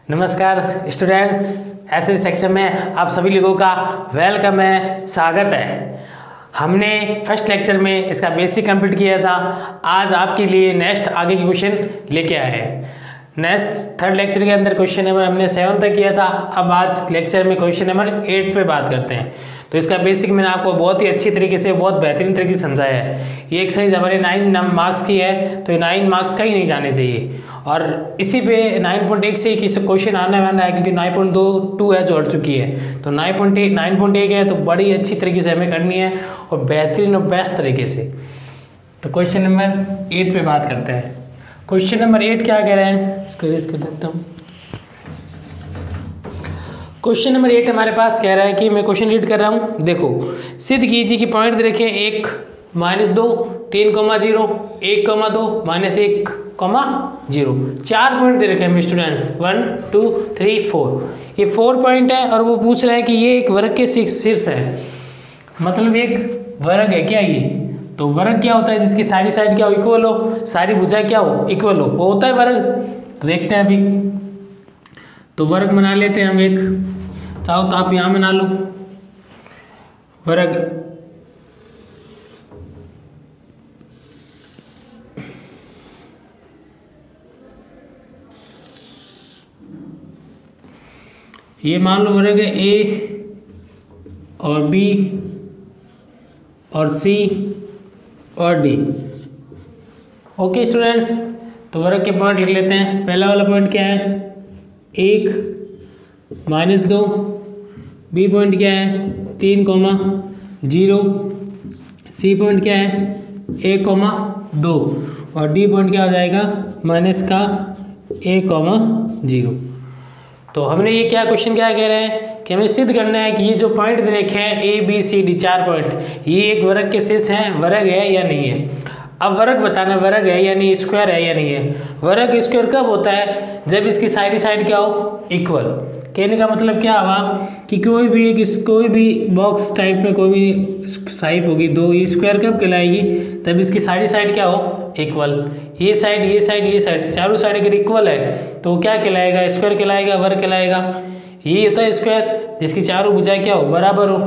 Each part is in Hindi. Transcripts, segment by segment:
नमस्कार स्टूडेंट्स, ऐसे सेक्शन में आप सभी लोगों का वेलकम है, स्वागत है। हमने फर्स्ट लेक्चर में इसका बेसिक कंप्लीट किया था। आज आपके लिए नेक्स्ट आगे के क्वेश्चन लेके आए हैं। नेक्स्ट थर्ड लेक्चर के अंदर क्वेश्चन नंबर हमने 7 तक किया था। अब आज लेक्चर में क्वेश्चन नंबर 8 पे बात करते हैं। तो इसका बेसिक मैंने आपको बहुत ही अच्छी तरीके से, बहुत बेहतरीन तरीके से समझाया है। ये एक्सरसाइज हमारे 9 मार्क्स की है, तो ये 9 मार्क्स का ही नहीं जाने चाहिए। और इसी पे 9.1 से किसी क्वेश्चन आने वाला है, क्योंकि 9.2 है जो हट चुकी है, तो 9.1 है, तो बड़ी अच्छी तरीके से हमें करनी है और बेहतरीन और बेस्ट तरीके से। तो क्वेश्चन नंबर 8 पे बात करते हैं। क्वेश्चन नंबर 8 क्या कह रहे हैं, इसको रीड कर देता हूँ। क्वेश्चन नंबर 8 हमारे पास कह रहा है कि मैं क्वेश्चन रीड कर रहा हूँ। देखो, सिद्ध कीजिए कि पॉइंट दे रखे 1, -2, 3,0, 1,2, -1,0। 4 पॉइंट दे रखे हैं स्टूडेंट्स, 1 2 3 4। ये 4 पॉइंट है और वो पूछ रहा है कि ये एक वर्ग के शीर्ष है, मतलब एक वर्ग है क्या ये। तो वर्ग क्या होता है, जिसकी सारी साइड क्या हो, इक्वल हो, सारी भुजाएं क्या हो, इक्वल हो, वो होता है वर्ग। तो देखते हैं अभी। तो वर्ग बना लेते हैं हम एक, चाहो तो आप यहाँ बना लो वर्ग। ये मान लो वर्ग है ए और बी और सी और डी। ओके स्टूडेंट्स, तो वर्ग के पॉइंट लिख लेते हैं। पहला वाला पॉइंट क्या है, 1, -2। बी पॉइंट क्या है, 3,0। सी पॉइंट क्या है, 1,2। और डी पॉइंट क्या हो जाएगा, -1,0। तो हमने ये क्या क्वेश्चन क्या कह रहे हैं कि हमें सिद्ध करना है कि ये जो पॉइंट देखे हैं A B C D, 4 point, ये एक वर्ग के शीर्ष हैं, वर्ग है या नहीं है। अब वर्ग बताना, वर्ग है या नहीं, स्क्वायर है या नहीं है। वर्ग स्क्वायर कब होता है, जब इसकी सारी साइड क्या हो, इक्वल। कहने का मतलब क्या हुआ कि कोई भी बॉक्स टाइप में कोई भी साइड होगी दो, ये स्क्वायर कब कहलाएगी, तब इसकी सारी साइड क्या हो, इक्वल। ये साइड चारों साइड अगर इक्वल है तो क्या कहलाएगा, स्क्वायर कहलाएगा, वर्ग कहलाएगा। ये होता है स्क्वायर जिसकी चारों भुजाएं क्या हो, बराबर हो।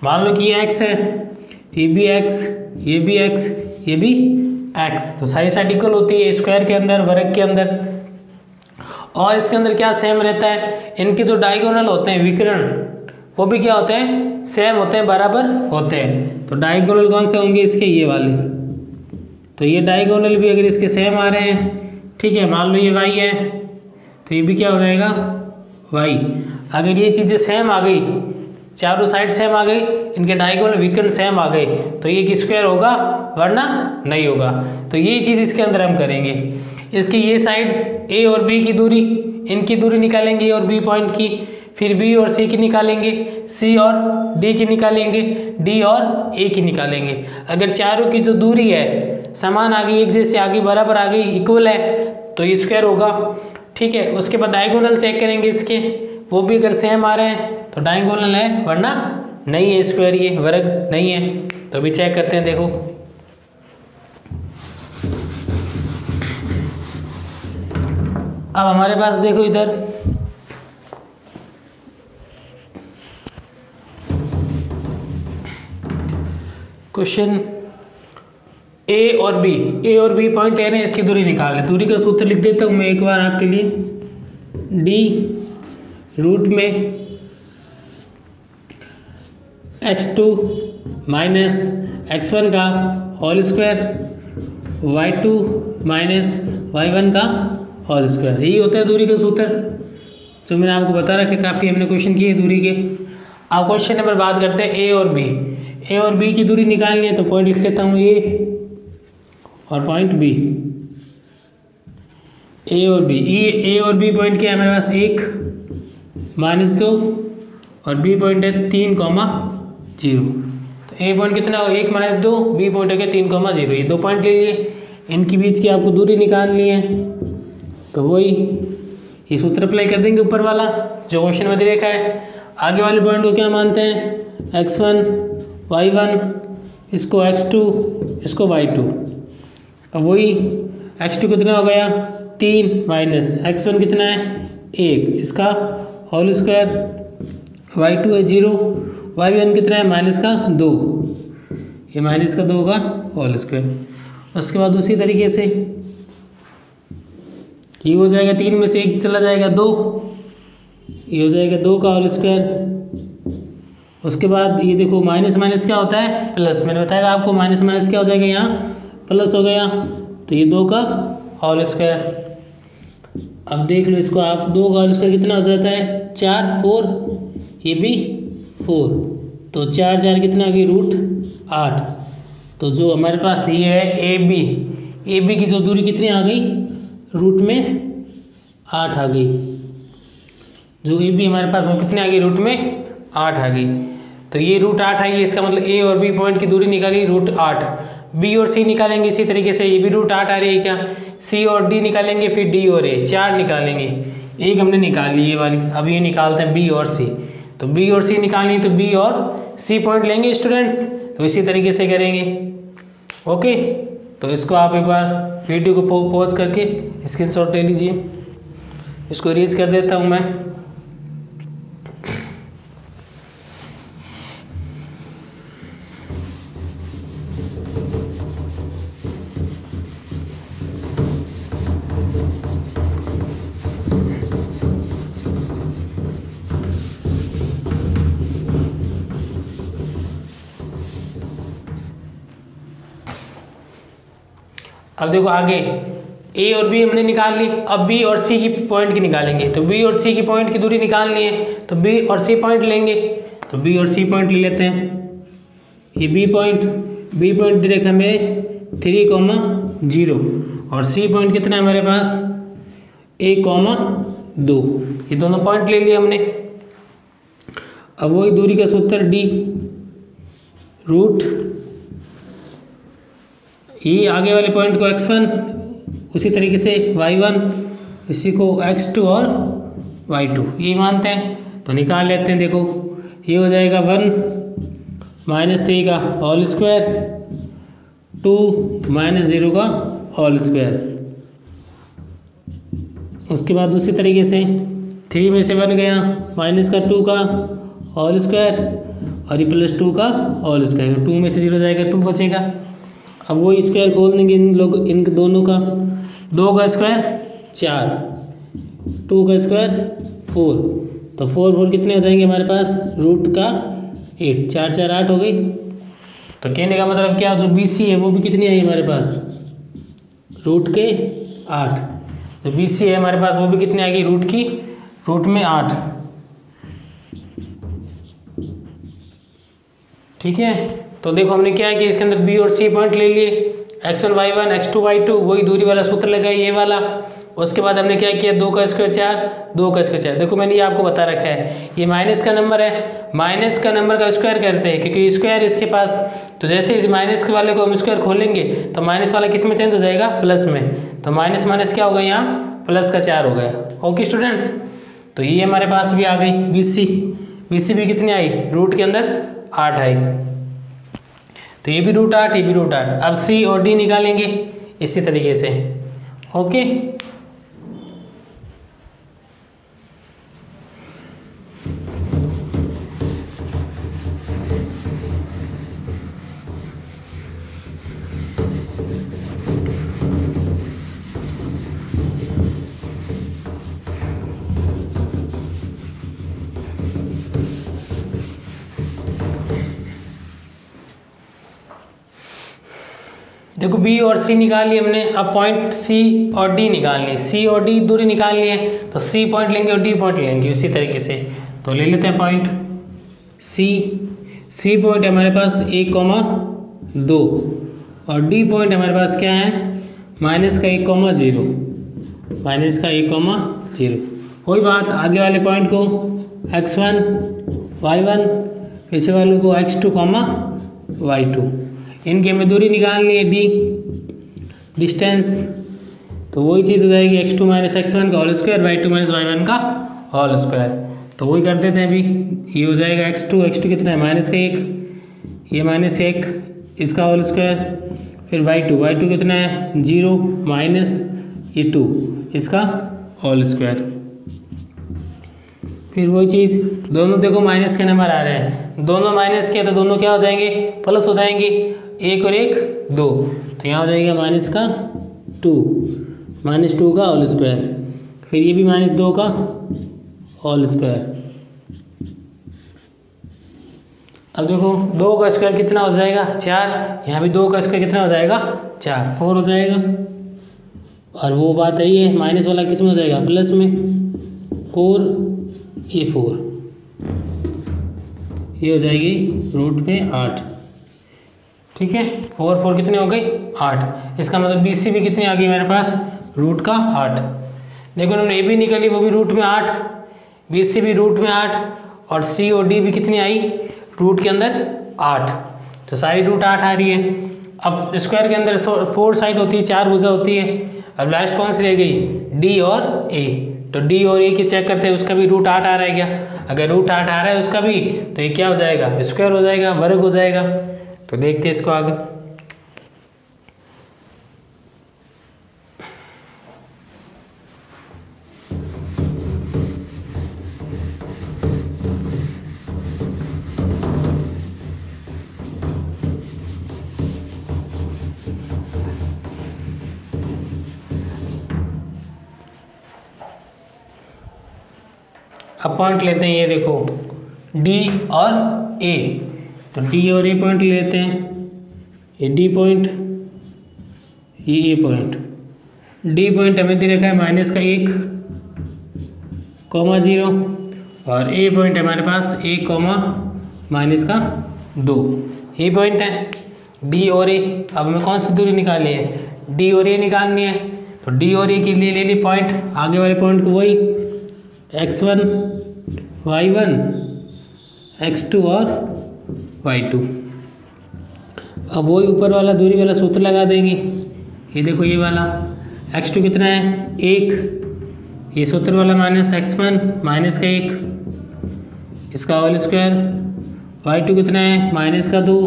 मान लो कि ये एक्स है, ये भी एक्स, ये भी एक्स, ये भी एक्स, तो सारी साइड इक्वल होती है स्क्वायर के अंदर, वर्ग के अंदर। और इसके अंदर क्या सेम रहता है, इनके जो डायगोनल होते हैं विकर्ण, वो भी क्या होते हैं, सेम होते हैं, बराबर होते हैं। तो डायगोनल कौन से होंगे इसके, ये वाले। तो ये डायगोनल भी अगर इसके सेम आ रहे हैं, ठीक है, मान लो ये वाई है, तो ये भी क्या हो जाएगा, वाई। अगर ये चीज़ें सेम आ गई, चारों साइड सेम आ गई, इनके डायगोनल विकर्ण सेम आ गए, तो ये एक स्क्वायर होगा, वरना नहीं होगा। तो ये चीज़ इसके अंदर हम करेंगे। इसकी ये साइड ए और बी की दूरी, इनकी दूरी निकालेंगे, ए और बी पॉइंट की, फिर बी और सी की निकालेंगे, सी और डी की निकालेंगे, डी और ए की निकालेंगे। अगर चारों की जो दूरी है समान आ गई, एक जैसे आ गई, बराबर आ गई, इक्वल है, तो ये स्क्वायर होगा, ठीक है। उसके बाद डायगोनल चेक करेंगे इसके, वो भी अगर सेम आ रहे हैं तो डायगोनल है, वरना नहीं है, स्क्वायर ये वर्ग नहीं है। तो अभी चेक करते हैं, देखो। अब हमारे पास देखो इधर क्वेश्चन ए और बी पॉइंट ले रहे हैं, इसकी दूरी निकाल लें। दूरी का सूत्र लिख देता हूँ मैं एक बार आपके लिए, डी रूट में x2 माइनस x1 का whole square, y2 minus y1 का होल स्क्वायर। यही होता है दूरी का सूत्र, जो मैंने आपको बता रखा है, काफ़ी हमने क्वेश्चन किए दूरी के। अब क्वेश्चन नंबर बात करते हैं ए और बी की दूरी निकालनी है, तो पॉइंट लिख लेता हूँ ए और पॉइंट बी। ए और बी पॉइंट क्या है हमारे पास, 1, -2 और बी पॉइंट है 3,0। तो ए पॉइंट कितना हो, 1 -2, बी पॉइंट है 3,0। ये 2 पॉइंट ले लिए, इनके बीच की आपको दूरी निकालनी है। तो वही ये सूत्र अप्लाई कर देंगे ऊपर वाला जो क्वेश्चन में दे रखा है। आगे वाले पॉइंट को क्या मानते हैं, x1 y1, इसको x2, इसको y2। अब वही x2 कितना हो गया 3 माइनस x1 कितना है 1, इसका होल स्क्वायर, y2 है 0, y1 कितना है -2, ये -2 का होल स्क्वायर। उसके बाद उसी तरीके से ये हो जाएगा 3 में से 1 चला जाएगा 2, ये हो जाएगा 2 का होल स्क्वायर। उसके बाद ये देखो माइनस माइनस क्या होता है प्लस, मैंने बताया आपको माइनस माइनस क्या हो जाएगा यहाँ प्लस हो गया, तो ये 2 का होल स्क्वायर। अब देख लो इसको आप, 2 का होल स्क्वायर कितना हो जाता है 4, 4, ये भी 4, तो 4 4 कितना आ गई √8। तो जो हमारे पास ये है ए बी की जो दूरी कितनी आ गई रूट में 8 आ गई। जो ए बी हमारे पास वो कितनी आ गई रूट में 8 आ गई। तो ये √8 आई है, इसका मतलब ए और बी पॉइंट की दूरी निकाली √8। बी और सी निकालेंगे इसी तरीके से, ये भी √8 आ रही है क्या, सी और डी निकालेंगे, फिर डी और ए, 4 निकालेंगे, एक हमने निकाल ली ये वाली। अब ये निकालते हैं बी और सी, तो बी और सी निकालनी तो बी और सी पॉइंट लेंगे स्टूडेंट्स, तो इसी तरीके से करेंगे। ओके, तो इसको आप एक बार वीडियो को पॉज करके स्क्रीनशॉट ले लीजिए। इसको रीच कर देता हूँ मैं। अब देखो आगे ए और बी हमने निकाल ली, अब बी और सी की पॉइंट की निकालेंगे। तो बी और सी की पॉइंट की दूरी निकालनी है, तो बी और सी पॉइंट लेंगे, तो बी और सी पॉइंट ले लेते हैं। ये बी पॉइंट दे रखा हमें 3,0 और सी पॉइंट कितना है हमारे पास 1,2, ये दोनों पॉइंट ले लिए हमने। अब वही दूरी का सूत्र डी रूट, ये आगे वाले पॉइंट को x1, उसी तरीके से y1, इसी को x2 और y2, ये मानते हैं। तो निकाल लेते हैं। देखो ये हो जाएगा 1 -3 का होल स्क्वायर, 2 -0 का होल स्क्वायर। उसके बाद दूसरी तरीके से 3 में से 1 गया, -2 का होल स्क्वायर और ये +2 का होल स्क्वायर, 2 में से 0 जाएगा 2 बचेगा। अब वही स्क्वायर खोल देंगे इन दोनों का, 2 का स्क्वायर 4, 2 का स्क्वायर 4, तो 4 4 कितने हो जाएंगे हमारे पास रूट का 8, 4 4 8 हो गई। तो कहने का मतलब क्या, जो बी सी है वो भी कितनी आई हमारे पास रूट के 8, जो बी सी है हमारे पास वो भी कितनी आएगी रूट में 8। ठीक है, तो देखो हमने क्या है कि इसके अंदर बी और सी पॉइंट ले लिए, x1 y1 x2 y2, वही दूरी वाला सूत्र लगाया ये वाला। उसके बाद हमने क्या किया 2 का स्क्वायर 4, 2 का स्क्वायर 4। देखो मैंने ये आपको बता रखा है, ये माइनस का नंबर है, माइनस का नंबर का स्क्वायर करते हैं क्योंकि स्क्वायर इसके पास। तो जैसे इस माइनस के वाले को हम स्क्वायर खोलेंगे तो माइनस वाला किस में चेंज हो जाएगा प्लस में, तो माइनस माइनस क्या होगा यहाँ प्लस का 4 हो गया। ओके स्टूडेंट्स, तो ये हमारे पास भी आ गई बी सी भी कितनी आई रूट के अंदर 8 आई, तो ये भी √8 ये भी √8। अब सी और डी निकालेंगे इसी तरीके से। ओके, देखो बी और सी निकाल ली हमने। अब पॉइंट सी और डी निकालनी, सी और डी दूरी निकालनी है, तो सी पॉइंट लेंगे और डी पॉइंट लेंगे उसी तरीके से। तो ले लेते हैं पॉइंट सी पॉइंट हमारे पास 1,2 और डी पॉइंट हमारे पास क्या है -1,0, -1,0। वही बात आगे वाले पॉइंट को x1 y1, पीछे वाले को x2, y2, इनकी हमें दूरी निकालनी है डी डिस्टेंस। तो वही चीज़ हो जाएगी x2 - x1 का होल स्क्वायर, y2 - y1 का होल स्क्वायर। तो वही कर देते हैं अभी, ये हो जाएगा x2 कितना है -1, ये -1 इसका होल स्क्वायर, फिर y2 कितना है 0 माइनस ये 2 इसका होल स्क्वायर। फिर वही चीज़, दोनों देखो माइनस के नंबर आ रहे हैं, दोनों माइनस के तो दोनों क्या हो जाएंगे, प्लस हो जाएंगे, एक और एक 2, तो यहाँ हो जाएगा माइनस का 2, -2 का होल स्क्वायर, फिर ये भी -2 का होल स्क्वायर। अब देखो 2 का स्क्वायर कितना हो जाएगा 4, यहाँ भी 2 का स्क्वायर कितना हो जाएगा 4, 4 हो जाएगा। और वो बात यही है, माइनस वाला किस में हो जाएगा, प्लस में, 4 ये 4, ये हो जाएगी रूट में 8, ठीक है। 4 4 कितने हो गई 8, इसका मतलब BC भी कितनी आ गई मेरे पास, रूट का 8। देखो उन्होंने AB निकाली, वो भी रूट में 8, BC भी रूट में 8, और C और D भी कितनी आई, रूट के अंदर 8, तो सारी रूट 8 आ रही है। अब स्क्वायर के अंदर 4 साइड होती है, 4 भुजा होती है, अब लास्ट कौन सी रह गई, D और A, तो D और A की चेक करते हैं, उसका भी रूट 8 आ रहा है क्या, अगर रूट 8 आ रहा है उसका भी, तो ये क्या हो जाएगा, स्क्वायर हो जाएगा, वर्ग हो जाएगा। तो देखते हैं इसको आगे। अब पॉइंट लेते हैं, ये देखो D और A, तो D और A पॉइंट लेते हैं, ये D पॉइंट, ये A पॉइंट। D पॉइंट हमें दे रखा है -1, 0, और A पॉइंट हमारे पास 1, -2, ये पॉइंट है D और A। अब हमें कौन सी दूरी निकालनी है, D और A निकालनी है, तो D और A के लिए ले ली पॉइंट, आगे वाले पॉइंट को वही x1 y1 x2 और y2। अब वही ऊपर वाला दूरी वाला सूत्र लगा देंगे, ये देखो ये वाला x2 कितना है 1, ये सूत्र वाला -x1 -1, इसका होल स्क्वायर, y2 कितना है -2,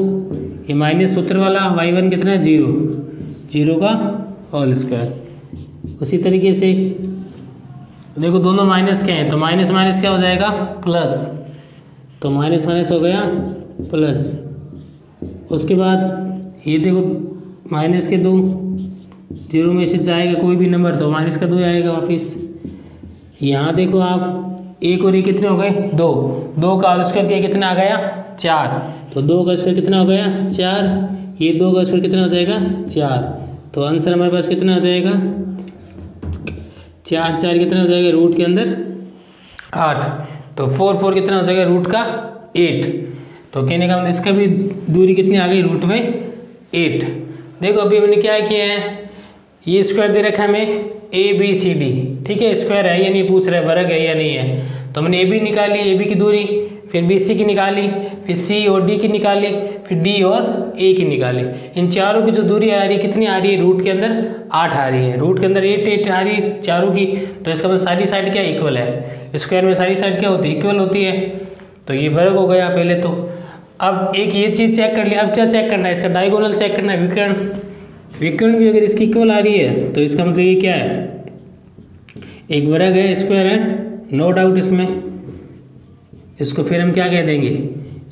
ये माइनस सूत्र वाला, y1 कितना है 0, 0 का होल स्क्वायर। उसी तरीके से देखो दोनों माइनस के हैं, तो माइनस माइनस क्या हो जाएगा प्लस, तो माइनस माइनस हो गया प्लस। उसके बाद ये देखो माइनस के 2, 0 में से जाएगा कोई भी नंबर तो माइनस का 2 आएगा वापस। यहाँ देखो आप 1 और 1 कितने हो गए 2, 2 का होल स्क्वायर किया कितना आ गया 4, तो 2 का स्क्वायर कितना हो गया 4, ये 2 का स्क्वायर कितना हो जाएगा 4, तो आंसर हमारे पास कितना आ जाएगा 4 4 कितना हो जाएगा रूट के अंदर 8, तो 4 4 कितना हो जाएगा रूट का 8, तो कहने का मतलब इसका भी दूरी कितनी आ गई रूट में 8। देखो अभी हमने क्या किया है, ये स्क्वायर दे रखा है हमें ABCD, ठीक है, स्क्वायर है या नहीं पूछ रहा है, वर्ग है या नहीं है, तो हमने AB निकाली, AB की दूरी, फिर BC की निकाली, फिर C और D की निकाली, फिर D और A की निकाली। इन चारों की जो दूरी आ रही है कितनी आ रही है रूट के अंदर 8 आ रही है, रूट के अंदर 8 8 आ रही है चारों की, तो इसका मतलब सारी साइड क्या इक्वल है, स्क्वायर में सारी साइड क्या होती है इक्वल होती है, तो ये वर्ग हो गया पहले तो। अब एक ये चीज़ चेक कर लिया, अब क्या चेक करना है, इसका डायगोनल चेक करना है, विकर्ण, विकर्ण भी अगर इसकी इक्वल आ रही है तो इसका मतलब ये क्या है, एक वर्ग है स्क्वायर है, नो डाउट इसमें, इसको फिर हम क्या कह देंगे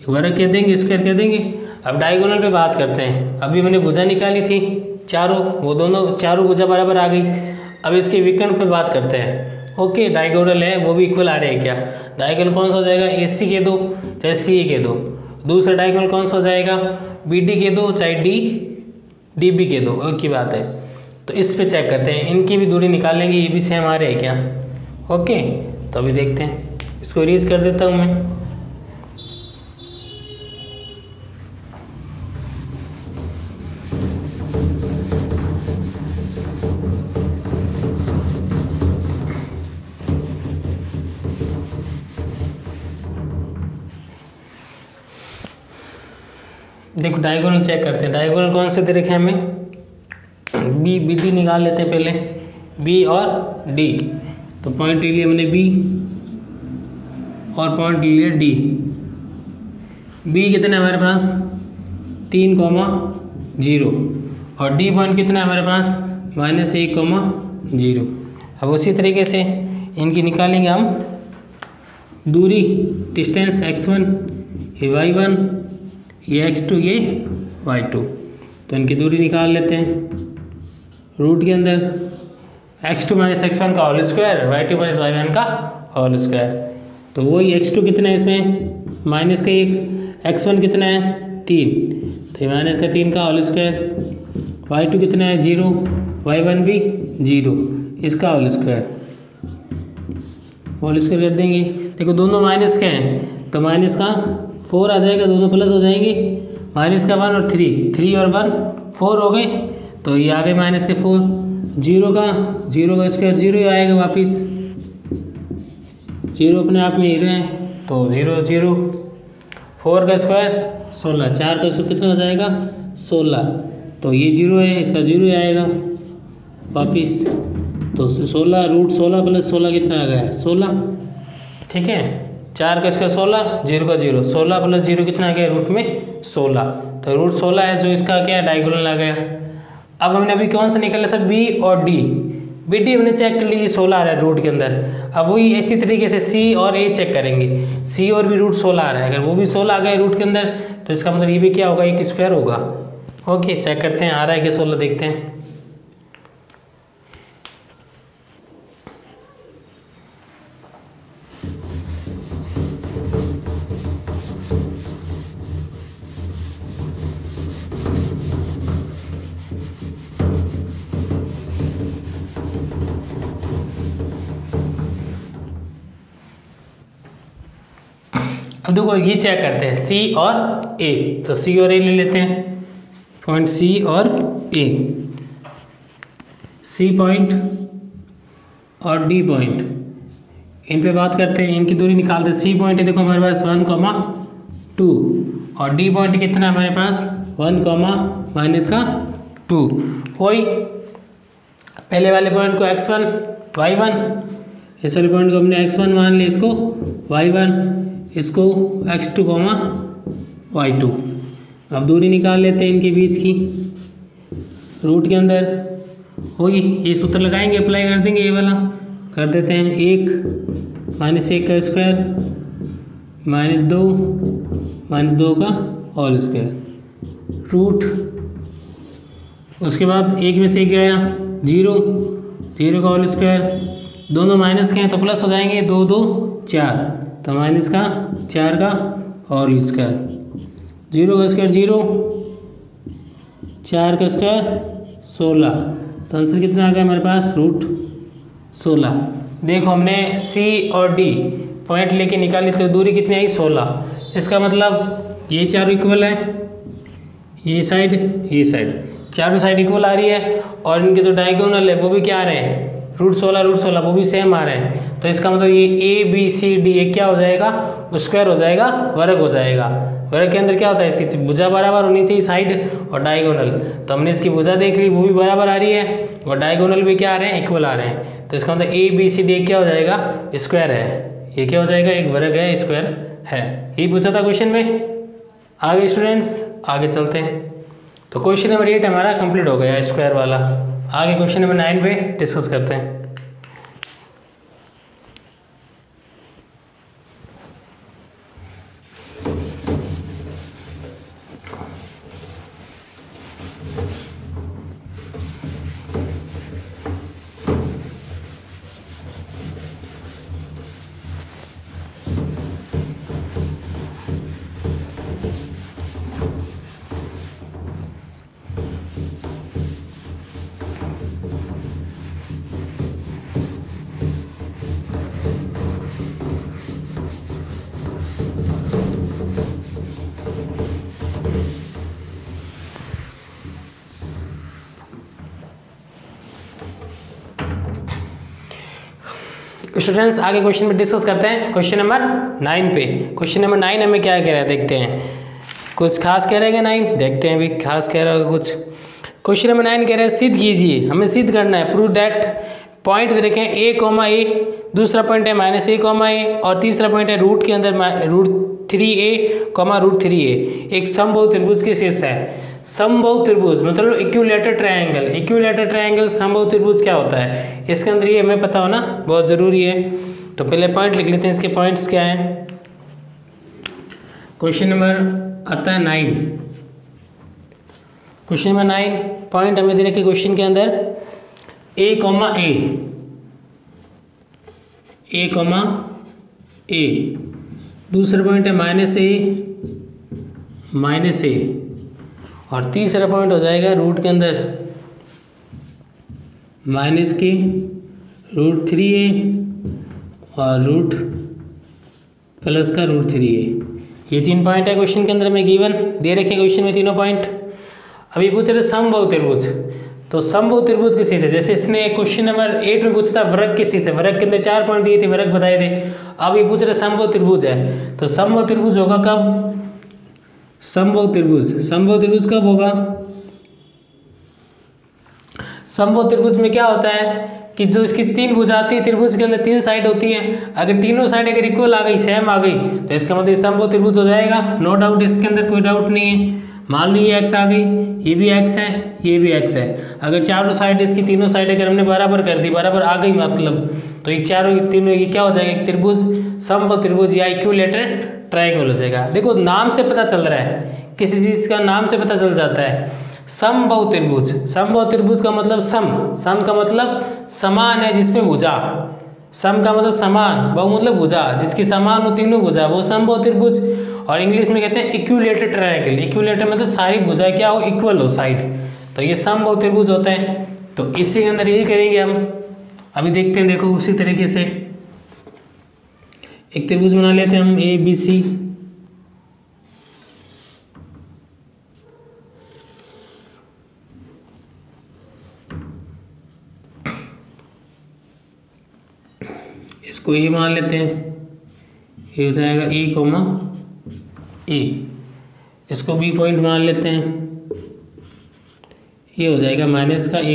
वर्ग कह देंगे, स्क्वायर कह देंगे। अब डायगोनल पे बात करते हैं, अभी मैंने भुजा निकाली थी चारों, वो दोनों चारों भुजा बराबर आ गई। अब इसके विकर्ण पे बात करते हैं, ओके डायगोनल है वो भी इक्वल आ रहे हैं क्या, डायगोनल कौन सा हो जाएगा AC के दो चाहे CA के दो, दूसरा डायगोनल कौन सा हो जाएगा BD के दो चाहे DB के दो, एक ही बात है। तो इस पे चेक करते हैं, इनकी भी दूरी निकाल लेंगे, ये भी सेम आ रहे हैं क्या, ओके। तो अभी देखते हैं, इसको इरेज कर देता हूँ मैं। देखो डायगोनल चेक करते हैं, डायगोनल कौन से दे रखे हैं हमें, BD निकाल लेते हैं पहले, B और D, तो पॉइंट ले लिया मैंने B और पॉइंट ले लिया D। B कितना है हमारे पास 3,0 और D पॉइंट कितना है हमारे पास -1,0। अब उसी तरीके से इनकी निकालेंगे हम दूरी डिस्टेंस x1 ये y1 ये x2 ये y2, तो इनकी दूरी निकाल लेते हैं रूट के अंदर x2 माइनस x1 का whole square y2 minus y1 का होल स्क्वायर। तो वही x2 कितना है इसमें माइनस का 1, x1 कितना है 3, तो माइनस का 3 का होल स्क्वायर, y2 कितना है 0, y1 भी 0 इसका होल स्क्वायर कर देंगे। देखो दोनों माइनस के हैं तो माइनस का 4 आ जाएगा, दोनों प्लस हो जाएंगे, माइनस का 1 और 3 और 1 4 हो गए, तो ये आ गए माइनस के 4, 0 का स्क्वायर 0 ही आएगा वापिस, 0 अपने आप में ही रहे तो 0 0, 4 का स्क्वायर 16, 4 का स्क्वायर कितना हो जाएगा 16, तो ये 0 है इसका 0 ही आएगा वापिस, तो 16 रूट 16 प्लस 16 कितना आ गया 16, ठीक है। 4 का स्क्वायर 16, 0 का 0, 16 प्लस 0 कितना आ गया रूट में 16, तो रूट 16 है जो इसका क्या डायगोनल आ गया। अब हमने अभी कौन सा निकाला था बी और डी, बी डी हमने चेक कर ली 16 आ रहा है रूट के अंदर। अब वही इसी तरीके से सी और ए चेक करेंगे, सी और भी रूट 16 आ रहा है, अगर वो भी 16 आ गए रूट के अंदर तो इसका मतलब ये भी क्या होगा एक स्क्वायर होगा। ओके चेक करते हैं आ रहा है कि 16 देखते हैं। अब देखो ये चेक करते हैं सी और ए, तो सी और ए ले लेते हैं, पॉइंट सी और ए, सी पॉइंट और डी पॉइंट इन पे बात करते हैं, इनकी दूरी निकालते हैं। सी पॉइंट है देखो हमारे पास 1,2 और डी पॉइंट कितना है हमारे पास 1, माइनस का 2। वही पहले वाले पॉइंट को x1 y1, इस वाले पॉइंट को हमने x1 मान लिया, इसको y1, इसको x2, y2। अब दूरी निकाल लेते हैं इनके बीच की रूट के अंदर, होगी ये सूत्र लगाएंगे अप्लाई कर देंगे, ये वाला कर देते हैं 1 माइनस 1 का स्क्वायर माइनस 2 का होल स्क्वायर रूट, उसके बाद एक में से एक गया 0 का होल स्क्वायर, दोनों माइनस के हैं तो प्लस हो जाएंगे, 2 2 4, तो माइनस का 4 का होल स्क्वायर, 0 का स्क्वायर 0, 4 का स्क्वायर 16, तो आंसर कितना आ गया हमारे पास रूट 16। देखो हमने सी और डी पॉइंट लेके निकाली तो दूरी कितनी आई 16, इसका मतलब ये चारों इक्वल है, ये साइड चारों साइड इक्वल आ रही है, और इनके जो डायगोनल है वो भी क्या आ रहे हैं रूट 16 वो भी सेम आ रहे हैं, तो इसका मतलब ये ए बी सी डी एक क्या हो जाएगा स्क्वायर हो जाएगा, वर्ग हो जाएगा। वर्ग के अंदर क्या होता है इसकी भुजा बराबर होनी चाहिए साइड और डायगोनल, तो हमने इसकी भुजा देख ली वो भी बराबर आ रही है और डायगोनल भी क्या आ रहे हैं इक्वल आ रहे हैं, तो इसका मतलब ए बी सी डी क्या हो जाएगा स्क्वायर है, ये क्या हो जाएगा एक वर्ग है स्क्वायर है। यही पूछा था क्वेश्चन में। आगे स्टूडेंट्स आगे चलते हैं, तो क्वेश्चन नंबर 8 हमारा कंप्लीट हो गया स्क्वायर वाला। आगे क्वेश्चन नंबर 9 पे डिस्कस करते हैं। स्टूडेंट्स आगे क्वेश्चन में डिस्कस करते हैं क्वेश्चन नंबर 9 पे। क्वेश्चन नंबर 9 हमें क्या कह रहा है देखते हैं, कुछ खास कह रहेगा 9, देखते हैं अभी खास कह रहा होगा कुछ। क्वेश्चन नंबर 9 कह रहा है सिद्ध कीजिए, हमें सिद्ध करना है प्रूव दैट, पॉइंट दे रखे हैं a, दूसरा पॉइंट है -a, और तीसरा पॉइंट है रूट के अंदर √3a, √3a एक समबाहु त्रिभुज के शीर्ष है। समबाहु त्रिभुज मतलब इक्विलेटरल ट्रायंगल, समबाहु त्रिभुज क्या होता है इसके अंदर ये हमें पता होना बहुत ज़रूरी है। तो पहले पॉइंट लिख लेते हैं, इसके पॉइंट्स क्या हैं। क्वेश्चन नंबर आता है 9। क्वेश्चन नंबर 9 पॉइंट हमें दे रखे क्वेश्चन के अंदर ए कॉमा ए, दूसरा पॉइंट है माइनस ए, और तीसरा पॉइंट हो जाएगा रूट के अंदर माइनस के √3a और रूट प्लस का √3a। ये 3 पॉइंट है क्वेश्चन के अंदर में गिवन दे रखे क्वेश्चन में तीनों पॉइंट। अभी पूछ रहे समबाहु त्रिभुज, तो समबाहु त्रिभुज किसी से, जैसे इसने क्वेश्चन नंबर 8 में पूछा था वर्ग किसी से, वर्ग के अंदर 4 पॉइंट दिए थे, वर्ग बताए थे। अब ये पूछ रहे समबाहु त्रिभुज है, तो समबाहु त्रिभुज होगा कब, समबाहु त्रिभुज कब होगा। समबाहु त्रिभुज में क्या होता है कि जो इसकी 3 भुजा आती है, त्रिभुज के अंदर 3 साइड होती है, अगर तीनों साइड अगर इक्वल आ गई, सेम आ गई, तो इसका मतलब समबाहु त्रिभुज हो जाएगा। नो डाउट, इसके अंदर कोई डाउट नहीं है। मान ली ये x आ गई, ये भी x है, ये भी x है, अगर चारों साइड इसकी तीनों साइड अगर हमने बराबर कर दी, बराबर आ गई मतलब, तो ये चारों तीनों ये क्या हो जाएगा, एक त्रिभुज, समबाहु त्रिभुज या इक्विलेटरल ट्रायंगल हो जाएगा। देखो नाम से पता चल रहा है, किसी चीज़ का नाम से पता चल जाता है। समबाहु त्रिभुज का मतलब सम का मतलब समान है जिसमें भुजा, सम का मतलब समान, बहु मतलब भुजा, जिसकी समान हो तीनों भुजा, वो समबाहु त्रिभुज। और इंग्लिश में कहते हैं इक्विलेटरल ट्रायंगल। इक्विलेटरल मतलब सारी भुजा क्या हो, इक्वल हो साइड, तो ये समबाहु त्रिभुज होता है। तो इसी के अंदर यही करेंगे हम। अभी देखते हैं, देखो उसी तरीके से एक त्रिभुज बना लेते हैं हम ABC। इसको ये मान लेते हैं, ये हो जाएगा A, इसको B पॉइंट मान लेते हैं, ये हो जाएगा माइनस का A,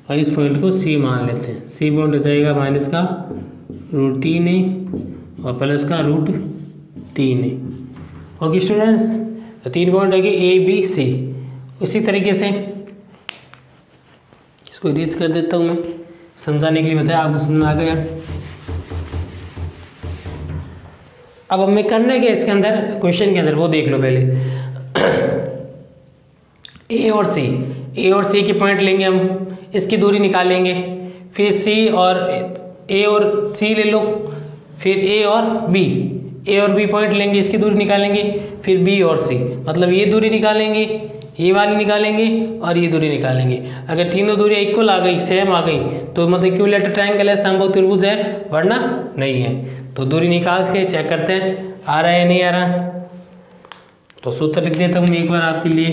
और इस पॉइंट को C मान लेते हैं। C पॉइंट हो जाएगा माइनस का √3a और प्लस का √3a। ओके स्टूडेंट्स, तो 3 पॉइंट हो गए ABC। उसी तरीके से इसको रीच कर देता हूँ मैं, समझाने के लिए बताया, आपको समझ में आ गया। अब हमें करना है क्या इसके अंदर, क्वेश्चन के अंदर वो देख लो पहले। ए और सी के पॉइंट लेंगे हम, इसकी दूरी निकालेंगे, फिर ए और सी ले लो, फिर ए और बी पॉइंट लेंगे, इसकी दूरी निकालेंगे, फिर बी और सी, मतलब ये दूरी निकालेंगे, ये वाली निकालेंगे और ये दूरी निकालेंगे। अगर तीनों दूरी इक्वल आ गई, सेम आ गई, तो मतलब इक्विलेटरल ट्रायंगल है, समबाहु त्रिभुज है, वरना नहीं है। तो दूरी निकाल के चेक करते हैं आ रहा है या नहीं आ रहा। तो सूत्र लिख देता हूँ एक बार आपके लिए।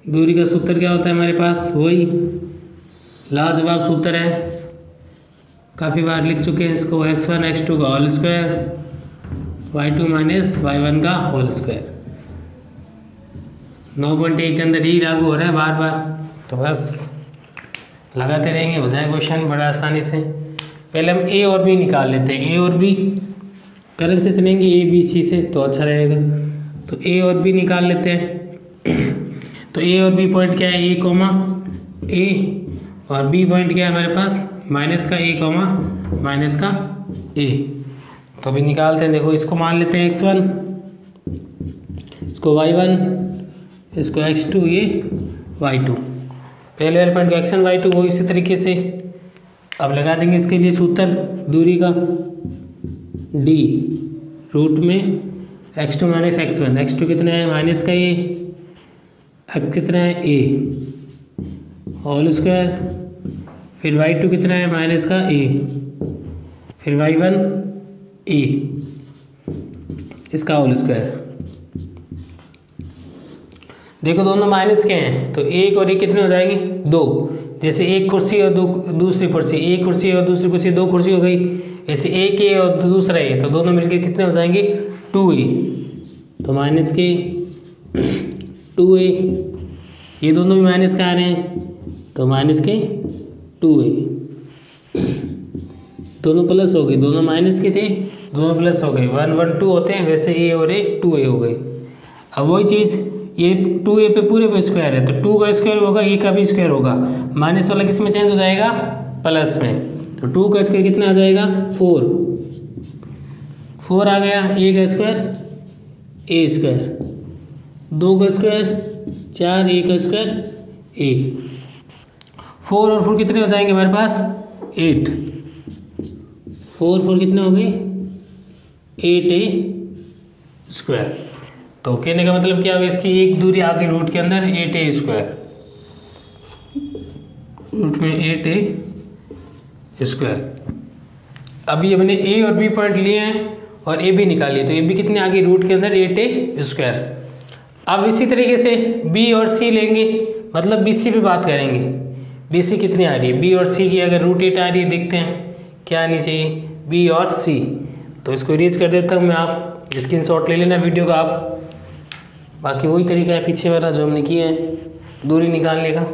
दूरी का सूत्र क्या होता है हमारे पास, वही लाजवाब सूत्र है, काफ़ी बार लिख चुके हैं इसको, x1 x2 का whole square, y2 minus y1 का होल स्क्वायर। 9.1 के अंदर ही लागू हो रहा है बार बार, तो बस लगाते रहेंगे, हो जाए क्वेश्चन बड़ा आसानी से। पहले हम ए और बी निकाल लेते हैं, ए और बी कर्म से चलेंगे, ABC से तो अच्छा रहेगा। तो ए और बी निकाल लेते हैं। तो ए और बी पॉइंट क्या है, A, और बी पॉइंट क्या है हमारे पास, माइनस का A, माइनस का A। तो अभी निकालते हैं, देखो इसको मान लेते हैं x1, इसको y1, इसको x2, ये y2। पहले वाले पॉइंट को x1 y2 वो इसी तरीके से। अब लगा देंगे इसके लिए सूत्र दूरी का, d रूट में x2 माइनस x1, x2 कितना है माइनस का A, x कितना है A होल स्क्वायर, फिर y2 कितना है माइनस का A, फिर y1 A इसका होल स्क्वायर। देखो दोनों माइनस के हैं, तो एक और एक कितने हो जाएंगे, 2। जैसे एक कुर्सी और दूसरी कुर्सी, एक कुर्सी और दूसरी कुर्सी, 2 कुर्सी हो गई। ऐसे एक ए और दूसरा ए, तो दोनों मिलकर कितने हो जाएंगे, 2a। तो माइनस के 2a, ये दोनों भी माइनस का आ रहे हैं, तो माइनस के 2a। दोनों प्लस हो गए, दोनों माइनस के थे, दोनों प्लस हो गए, 1 1 2 होते हैं, वैसे ए और ए 2a हो गए। अब वही चीज़, ये 2a पे पूरे पे स्क्वायर है, तो 2 का स्क्वायर होगा, ए का भी स्क्वायर होगा, माइनस वाला किस में चेंज हो जाएगा, प्लस में। तो 2 का स्क्वायर कितना आ जाएगा 4 आ गया। ए का स्क्वायर ए स्क्वायर, 2 का स्क्वायर 4, ए का स्क्वायर ए। 4 और 4 कितने हो जाएंगे हमारे पास 8, 4 कितने हो गए 8a स्क्वायर। तो कहने का मतलब क्या है, इसकी एक दूरी आगे रूट के अंदर 8a स्क्वायर, रूट में 8a स्क्वायर। अभी हमने ए और बी पॉइंट लिए हैं और ए बी निकालिए, तो ए बी कितने आगे रूट के अंदर 8a स्क्वायर। अब इसी तरीके से बी और सी लेंगे, मतलब बी सी पे बात करेंगे। बी सी कितनी आ रही है, बी और सी की अगर रूट 8 आ रही है, देखते हैं क्या आनी चाहिए बी और सी। तो इसको इरेज कर देता हूँ मैं, आप स्क्रीनशॉट ले लेना वीडियो का आप। बाकी वही तरीका है पीछे वाला जो हमने किया है दूरी निकालने का।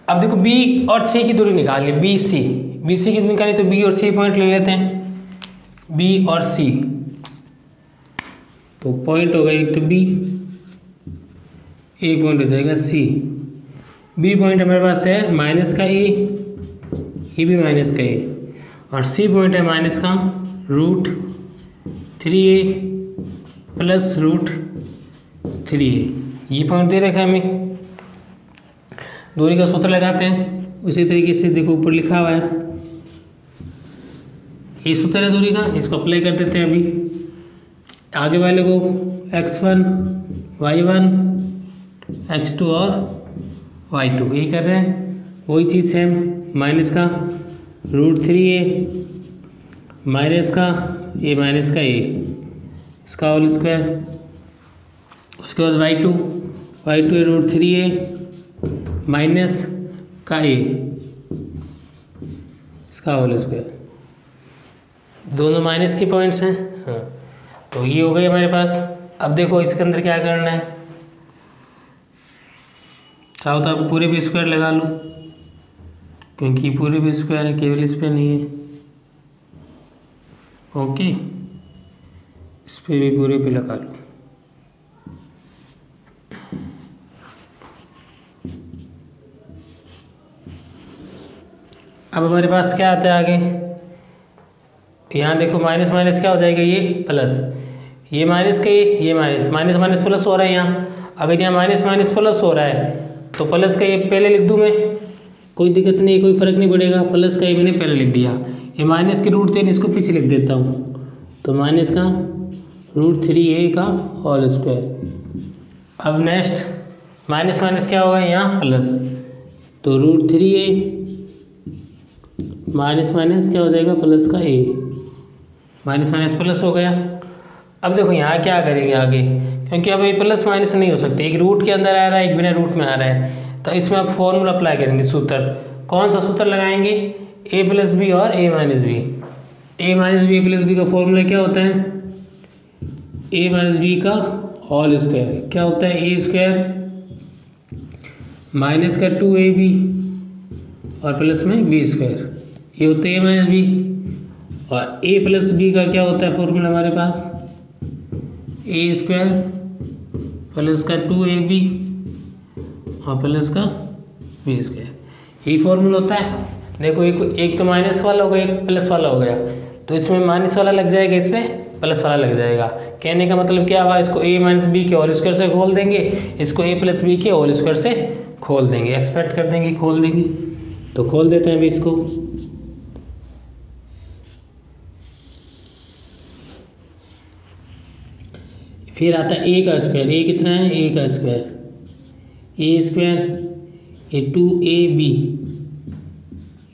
अब देखो बी और सी की दूरी निकालनी है, बी सी कितनी निकाली, तो बी और सी पॉइंट ले लेते हैं। बी और सी तो पॉइंट होगा एक तो बी, एक पॉइंट हो जाएगा सी। बी पॉइंट हमारे पास है माइनस का ए, ये भी माइनस का ए, और सी पॉइंट है माइनस का root 3a plus root 3a। ये पॉइंट दे रखा है हमें। दूरी का सूत्र लगाते हैं उसी तरीके से, देखो ऊपर लिखा हुआ है ये सूत्र है दूरी का, इसको अप्लाई कर देते हैं। अभी आगे वाले को x1 y1 x2 और y2 यही कर रहे हैं, वही चीज़ सेम। माइनस का रूट 3a माइनस का ए इसका होल स्क्वायर। उसके बाद y2 है रूट 3a माइनस का ए इसका होल स्क्वायर। दोनों माइनस के पॉइंट्स हैं। हाँ, तो ये हो गई हमारे पास। अब देखो इसके अंदर क्या करना है, चाहो तो आप पूरे पे स्क्वायर लगा लो, क्योंकि पूरे पे स्क्वायर है, केवल इस पे नहीं है। ओके, इस पे भी पूरे पे लगा लो। अब हमारे पास क्या आता है आगे, यहाँ देखो माइनस माइनस क्या हो जाएगा, ये प्लस, ये माइनस का ये माइनस माइनस प्लस हो रहा है यहाँ। अगर यहाँ माइनस माइनस प्लस हो रहा है तो प्लस का ये पहले लिख दूँ मैं, कोई दिक्कत नहीं, कोई फ़र्क नहीं पड़ेगा। प्लस का ये मैंने पहले लिख दिया, ये माइनस के रूट 3 इसको पीछे लिख देता हूँ, तो माइनस का रूट 3a का होल स्क्वायर। अब नेक्स्ट माइनस माइनस क्या होगा यहाँ प्लस, तो रूट 3a माइनस माइनस क्या हो जाएगा प्लस का a, माइनस माइनस प्लस हो गया। अब देखो यहाँ क्या करेंगे आगे, क्योंकि अब ये प्लस माइनस नहीं हो सकते, एक रूट के अंदर आ रहा है एक बिना रूट में आ रहा है, तो इसमें आप फॉर्मूला अप्लाई करेंगे। सूत्र कौन सा सूत्र लगाएंगे, a प्लस बी और a minus B. a minus B plus B का फॉर्मूला क्या होता है, a माइनस बी का होल स्क्वायर क्या होता है, a स्क्वायर माइनस का 2ab और प्लस में b स्क्वायर, ये होता है a माइनस बी। और a प्लस बी का क्या होता है फॉर्मूला हमारे पास, a स्क्वायर प्लस का 2ab और प्लस का b स्क्वायर, यही फॉर्मूला होता है। देखो एक तो माइनस वाला हो गया, एक प्लस वाला हो गया, तो इसमें माइनस वाला लग जाएगा, इसमें प्लस वाला लग जाएगा। कहने का मतलब क्या हुआ, इसको a माइनस बी के होल स्क्वायर से खोल देंगे, इसको a प्लस बी के होल स्क्वायर से खोल देंगे, एक्सपेक्ट कर देंगे, खोल देंगे। तो खोल देते हैं अभी इसको। फिर आता है a का स्क्वायर, a कितना है a का स्क्वायर, a स्क्वायर ये 2ab,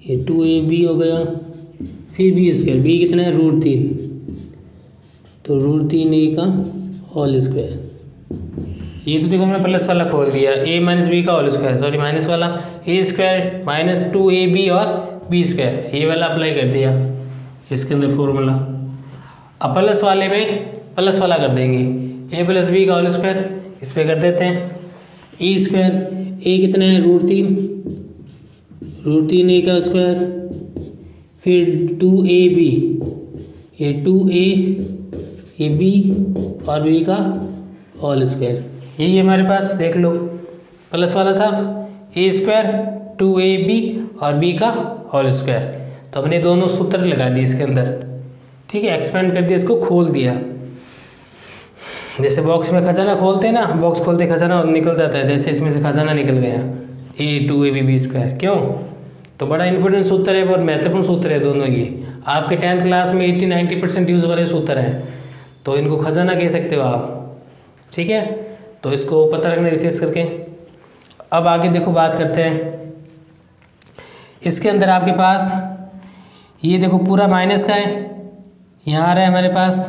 ये 2ab हो गया। फिर b स्क्वायर, b कितना है रूट 3, तो रूट 3a का होल स्क्वायर। ये तो देखो हमने प्लस वाला खोल दिया, a माइनस बी का होल स्क्वायर, सॉरी माइनस वाला, a स्क्वायर माइनस 2ab और b स्क्वायर, ये वाला अप्लाई कर दिया इसके अंदर फॉर्मूला। अब प्लस वाले में प्लस वाला कर देंगे, a प्लस बी का होल स्क्वायर इस पर कर देते हैं। ए स्क्वायर, a कितना है रूट 3 a का स्क्वायर, फिर 2ab, ये 2ab और b का होल स्क्वायर, यही हमारे पास देख लो प्लस वाला था a स्क्वायर 2ab और b का होल स्क्वायर। तो हमने दोनों सूत्र लगा दिए इसके अंदर, ठीक है, एक्सपेंड कर दिया, इसको खोल दिया। जैसे बॉक्स में खजाना खोलते हैं ना, बॉक्स खोलते खजाना निकल जाता है, जैसे इसमें से खजाना निकल गया a 2ab b स्क्वायर। क्यों? तो बड़ा इंपॉर्टेंट सूत्र है और महत्वपूर्ण सूत्र है दोनों ये, आपके 10th क्लास में 80-90% यूज वाले सूत्र हैं, तो इनको खजाना कह सकते हो आप, ठीक है। तो इसको पता रखना विशेष करके। अब आगे देखो बात करते हैं, इसके अंदर आपके पास ये देखो पूरा माइनस का है, यहाँ आ रहा है हमारे पास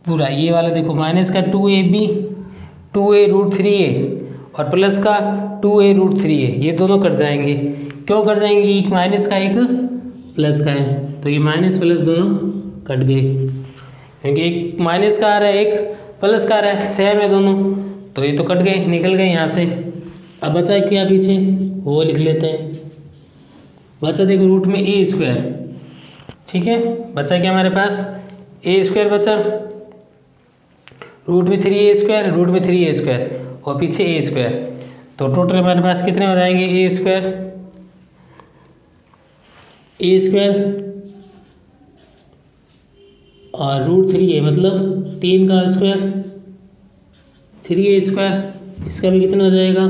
पूरा ये वाला, देखो माइनस का 2ab 2a√3a और प्लस का 2a√3a, ये दोनों कट जाएंगे। क्यों कट जाएंगे? एक माइनस का एक प्लस का है, तो ये माइनस प्लस दोनों कट गए, क्योंकि एक माइनस का आ रहा है एक प्लस का आ रहा है, सेम है दोनों, तो ये तो कट गए, निकल गए यहाँ से। अब बचा क्या पीछे, वो लिख लेते हैं। बचा देखो रूट में a स्क्वायर, ठीक है, बचा क्या हमारे पास a स्क्वायर बचा, रूट में 3a स्क्वायर, रूट में 3a स्क्वायर और पीछे a स्क्वायर, तो टोटल हमारे पास कितने हो जाएंगे a स्क्वायर और √3a मतलब 3 का स्क्वायर 3a स्क्वायर, इसका भी कितना हो जाएगा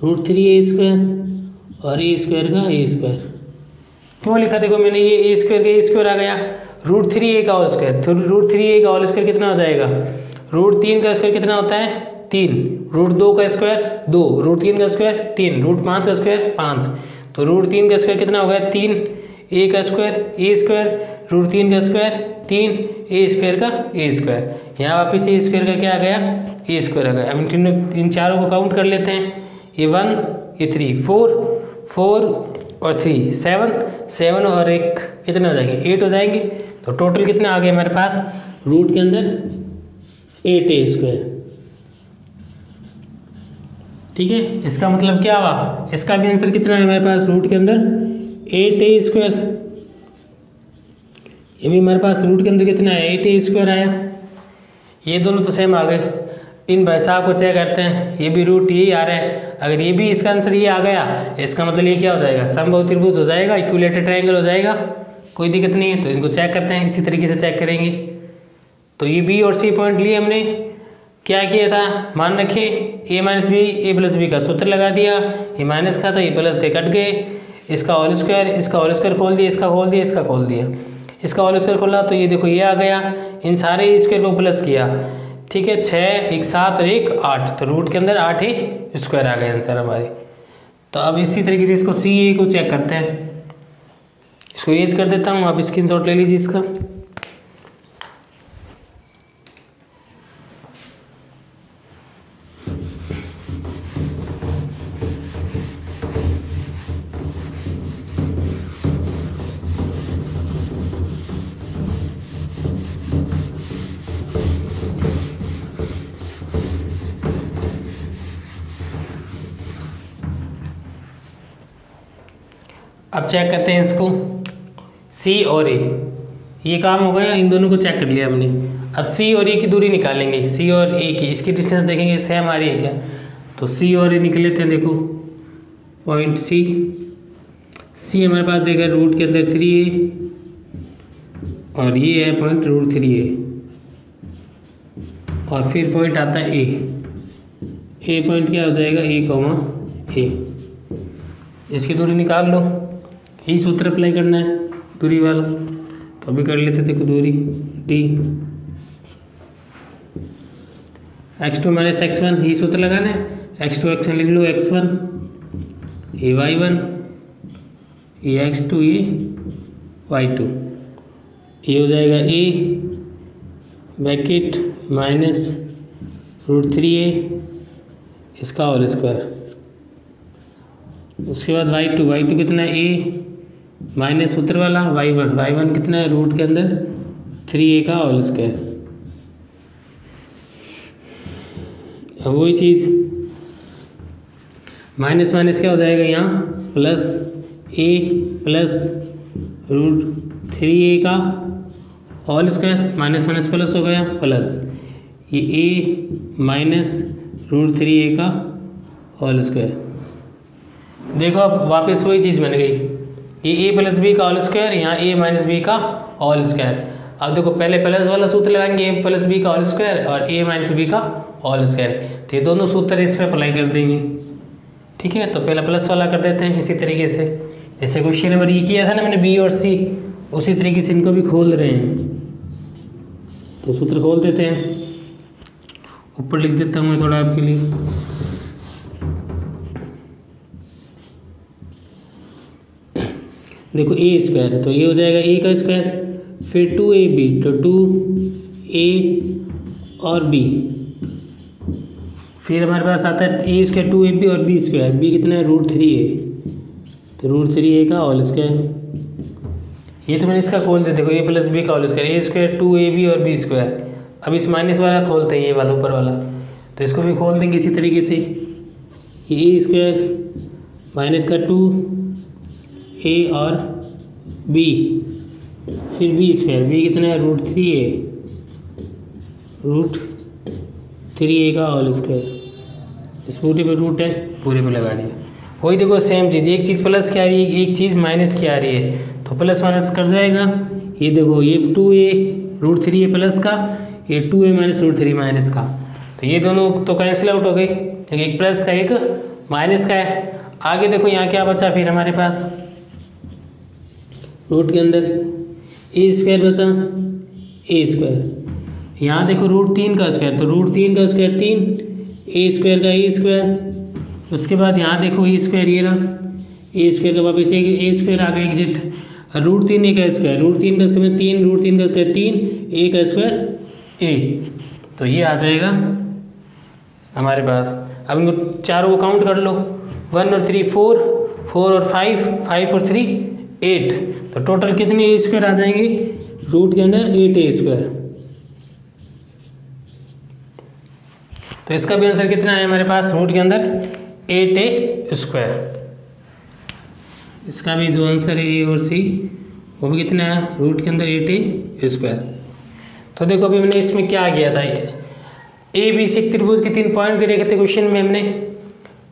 √3a स्क्वायर और a स्क्वायर का a स्क्वायर। क्यों लिखा देखो मैंने ये a स्क्वायर का a स्क्वायर आ गया, √3a का होल स्क्वायर, तो √3a का होल स्क्वायर कितना हो जाएगा, √3 का स्क्वायर कितना होता है 3, √2 का स्क्वायर 2, √3 का स्क्वायर 3, √5 का स्क्वायर 5, तो √3 का स्क्वायर कितना हो गया 3, a का स्क्वायर a स्क्वायर, √3 का स्क्वायर 3, a स्क्वायर का a स्क्वायर, यहाँ वापस a स्क्वायर का क्या आ गया a स्क्वायर आ गया। अब इन चारों को काउंट कर लेते हैं, ये 1 ये 3 4 और 3 7 और एक कितने हो जाएंगे 8 हो जाएंगे, तो टोटल कितना आ गया हमारे पास रूट के अंदर 8a स्क्वायर, ठीक है। इसका मतलब क्या हुआ, इसका भी आंसर कितना है हमारे पास रूट के अंदर 8a स्क्वायर, ये भी हमारे पास रूट के अंदर कितना है 8a स्क्वायर आया। ये दोनों तो सेम आ गए, इन भाई साहब को चेक करते हैं, ये भी रूट यही आ रहा है, अगर ये भी इसका आंसर ये आ गया, इसका मतलब ये क्या हो जाएगा समबाहु त्रिभुज हो जाएगा, इक्विलेटरल ट्रायंगल हो जाएगा, कोई दिक्कत नहीं है। तो इनको चेक करते हैं, इसी तरीके से चेक करेंगे। तो ये बी और सी पॉइंट लिए हमने, क्या किया था मान रखे a minus B a plus B का सूत्र लगा दिया, ये माइनस का था ये प्लस के कट गए, इसका होल स्क्वायर खोल दिया, इसका खोल दिया, इसका खोल दिया, इसका होल स्क्वायर खोला तो ये देखो ये आ गया, इन सारे स्क्वायर को प्लस किया, ठीक है 6 1 7 और 1 8, तो रूट के अंदर 8a स्क्वायर आ गया आंसर हमारे। तो अब इसी तरीके से इसको सी ए को चेक करते हैं, इसको इरेज कर देता हूँ, आप स्क्रीनशॉट ले लीजिए इसका। अब चेक करते हैं इसको, सी और ए, ये काम हो गया, इन दोनों को चेक कर लिया हमने। अब सी और ए की दूरी निकालेंगे, सी और ए की, इसकी डिस्टेंस देखेंगे सेम आ रही है क्या, तो सी और ए निकल लेते हैं। देखो पॉइंट सी हमारे पास देगा रूट के अंदर 3a और ये है पॉइंट √3a, और फिर पॉइंट आता है ए पॉइंट क्या हो जाएगा a, इसकी दूरी निकाल लो, यही सूत्र अप्लाई करना है दूरी वाला, तो अभी कर लेते थे दूरी d x2 माइनस x1, यही सूत्र लगाना है, x2 x1 लिख लो, x1 ये y1 ये x2 ये y2, ये हो जाएगा a ब्रैकेट माइनस √3a इसका होल स्क्वायर, उसके बाद y2 कितना है a माइनस सूत्र वाला y1 कितना है रूट के अंदर 3a का होल स्क्वायर। अब वही चीज़ माइनस माइनस क्या हो जाएगा यहाँ प्लस a प्लस √3a का whole square, minus minus plus हो गया, प्लस ये a माइनस √3a का होल स्क्वायर। देखो अब वापस वही चीज़ बन गई, ये a प्लस बी का होल स्क्वायर, यहाँ a माइनस बी का होल स्क्वायर। अब देखो पहले प्लस वाला सूत्र लगाएंगे, a प्लस बी का होल स्क्वायर और a माइनस बी का होल स्क्वायर, तो ये दोनों सूत्र इस पर अप्लाई कर देंगे। ठीक है, तो पहला प्लस वाला कर देते हैं इसी तरीके से, जैसे क्वेश्चन नंबर ये किया था ना मैंने बी और सी, उसी तरीके से इनको भी खोल रहे हैं। तो सूत्र खोल देते हैं, ऊपर लिख देता हूँ मैं थोड़ा आपके लिए। देखो ए स्क्वायर है तो ये हो जाएगा ए का स्क्वायर, फिर 2ab तो 2a और b, फिर हमारे पास आता है ए स्क्वायर 2ab और b स्क्वायर, b कितना है √3a, तो √3a का होल स्क्वायर। ये तो मैंने इसका खोल दिया, देखो a प्लस बी का होल स्क्वायर, ए स्क्वायर 2ab और b स्क्वायर। अब इस माइनस वाला खोलते हैं, ये वाला ऊपर वाला, तो इसको भी खोल देंगे इसी तरीके से, ये ए स्क्वायर माइनस का 2a और b, फिर b स्क्वायर, b कितना है √3a का होल स्क्वायर। इस पूरे पे रूट है, पूरे पे लगा दिया। वही देखो सेम चीज़, एक चीज़ प्लस की आ रही है, एक चीज़ माइनस की आ रही है, तो प्लस माइनस कर जाएगा। ये देखो ये 2a √3a प्लस का, ये 2a माइनस √3 माइनस का, तो ये दोनों तो कैंसिल आउट हो गई, एक प्लस का एक माइनस का है। आगे देखो यहाँ क्या बचा फिर हमारे पास, रूट के अंदर ए स्क्वायर बचा, ए स्क्वायर, यहाँ देखो √3 का स्क्वायर, तो √3 का स्क्वायर 3, ए स्क्वायर का ए स्क्वायर, उसके बाद यहाँ देखो ए स्क्वायर, ये रहा ए स्क्वायर का वापस ए स्क्वायर आ गया एग्जिट, √3a का स्क्वायर, √3 का स्क्वायर 3, √3 का स्क्वायर 3, a का स्क्वायर a, तो ये आ जाएगा हमारे पास। अब इनको चारों को काउंट कर लो, 1 और 3 4, 4 और 5, 5 और 3 8, तो टोटल कितने ए स्क्वायर आ जाएंगे रूट के अंदर, 8a स्क्वायर। तो इसका भी आंसर कितना है हमारे पास रूट के अंदर 8a स्क्वायर। इसका भी जो आंसर है ए और सी वो भी कितना है रूट के अंदर 8a स्क्वायर। तो देखो अभी हमने इसमें क्या किया था, ए बी सी त्रिभुज के 3 पॉइंट दे रखे थे क्वेश्चन में,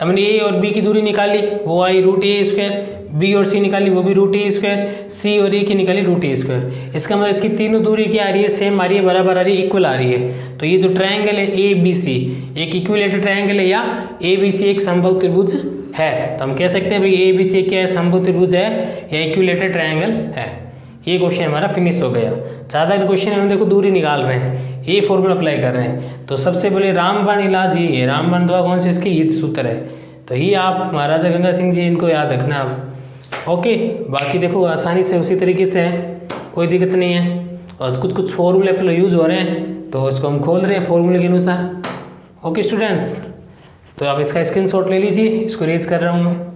हमने ए और बी की दूरी निकाली, वो आई √a स्क्वायर, बी और सी निकाली वो भी √a स्क्वायर, सी और ए की निकाली √a स्क्वायर। इसका मतलब इसकी तीनों दूरी क्या आ रही है, सेम आ रही है, बराबर आ रही है, इक्वल आ रही है। तो ये जो ट्रायंगल है ए बी सी एक इक्विलेटरल ट्रायंगल है, या ए बी सी एक समबाहु त्रिभुज है। तो हम कह सकते हैं भाई ए बी सी क्या है, समबाहु त्रिभुज है या इक्विलेटरल ट्रायंगल है। ये क्वेश्चन हमारा फिनिश हो गया। ज़्यादा क्वेश्चन हम देखो दूरी निकाल रहे हैं, ये फॉर्मूला अप्लाई कर रहे हैं। तो सबसे पहले रामबाण इलाज ये है, रामबाण दवा कौन से इसके युद्ध सूत्र है, तो ये आप महाराजा गंगा सिंह जी इनको याद रखना आप। ओके, बाकी देखो आसानी से उसी तरीके से है, कोई दिक्कत नहीं है। और कुछ फॉर्मूले पर यूज़ हो रहे हैं तो इसको हम खोल रहे हैं फॉर्मूले के अनुसार। ओके स्टूडेंट्स, तो आप इसका स्क्रीनशॉट ले लीजिए, इसको रेज कर रहा हूँ मैं।